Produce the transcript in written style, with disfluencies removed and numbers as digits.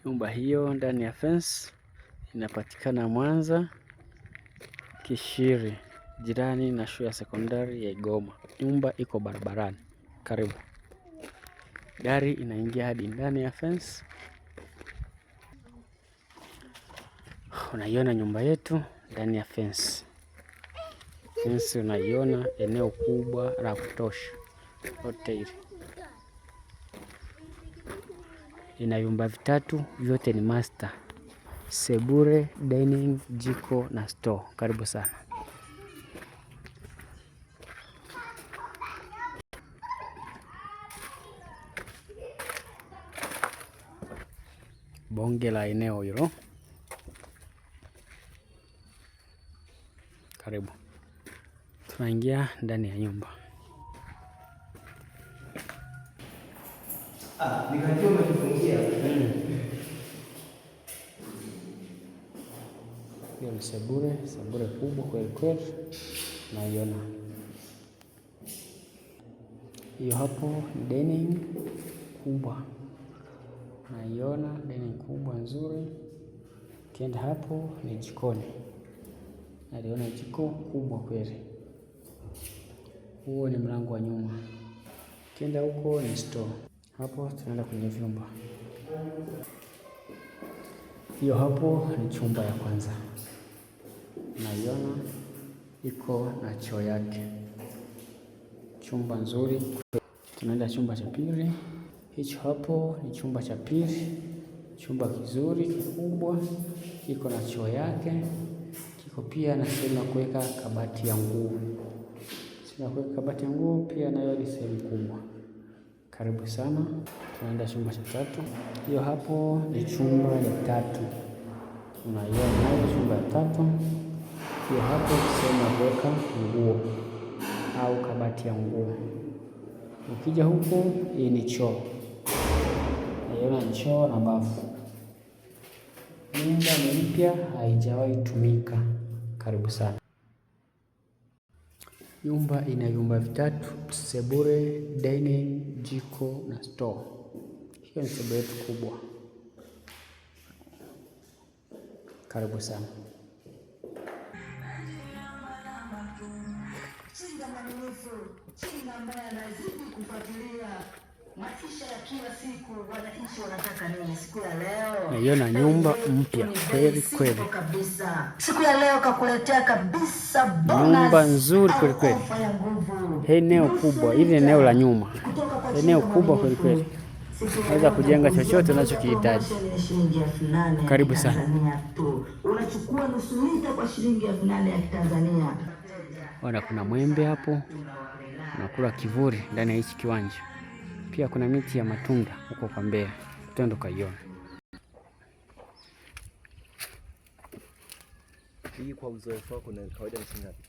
Nyumba hiyo ndani ya fence inapatikana Mwanza Kishiri, jirani na shule ya sekondari ya Igoma. Nyumba iko barabarani. Karibu. Gari inaingia hadi ndani ya fence. Unaiona nyumba yetu ndani ya fence. Fence unaiona, eneo kubwa la kutosha. Hoteli ina vyumba vitatu, vyote ni master. Sebule, dining, jiko na store. Karibu sana. Bonge la eneo hilo. Karibu. Tunaingia ndani ya nyumba. Nikajua umejifungia. Hiyo ni sebule kubwa kweli kweli. Naiona. Hiyo hapo ni dining kubwa. Naiona dining kubwa nzuri. Kienda hapo ni jikoni. Naliona jiko kubwa kweli. Huo ni mlango wa nyuma. Kienda huko ni store. Hapo tunaenda kwenye vyumba. Hiyo hapo ni chumba ya kwanza. Naiona iko na choo yake. Chumba nzuri. Tunaenda chumba cha pili. Hicho hapo ni chumba cha pili. Chumba kizuri kikubwa. Iko na choo yake. Kiko pia na sehemu ya kuweka kabati ya nguo. Sehemu ya kuweka kabati ya nguo pia nayo ni sehemu kubwa. Karibu sana. Tunaenda chumba cha tatu. Hiyo hapo ni chumba ya tatu. Unaiona nayo chumba ya tatu. Hiyo hapo sehemu ya kuweka nguo au kabati ya nguo. Ukija huko, hii ni choo. Naiona ni choo na bafu. Nyumba ni mpya, haijawahi tumika. Karibu sana. Nyumba ina vyumba vitatu, sebule, dining, jiko na store. Hiyo ni sebule yetu kubwa. Karibu sana. Naiona nyumba mpya kweli kweli. Siku ya leo kakuletea kabisa bonus. Nyumba nzuri kweli kweli. Eneo kubwa, hili eneo la nyuma. Eneo kubwa kweli kweli. Unaweza kujenga chochote unachokihitaji. Karibu sana. Unachukua nusu lita kwa shilingi 8,000 ya Tanzania. Ona kuna mwembe hapo. Unakula kivuli ndani ya hichi kiwanja. Pia kuna miti ya matunda huko kwa mbele. Twende ukaione. Hii kwa uzoefu wako na kawaida ni shilingi ngapi?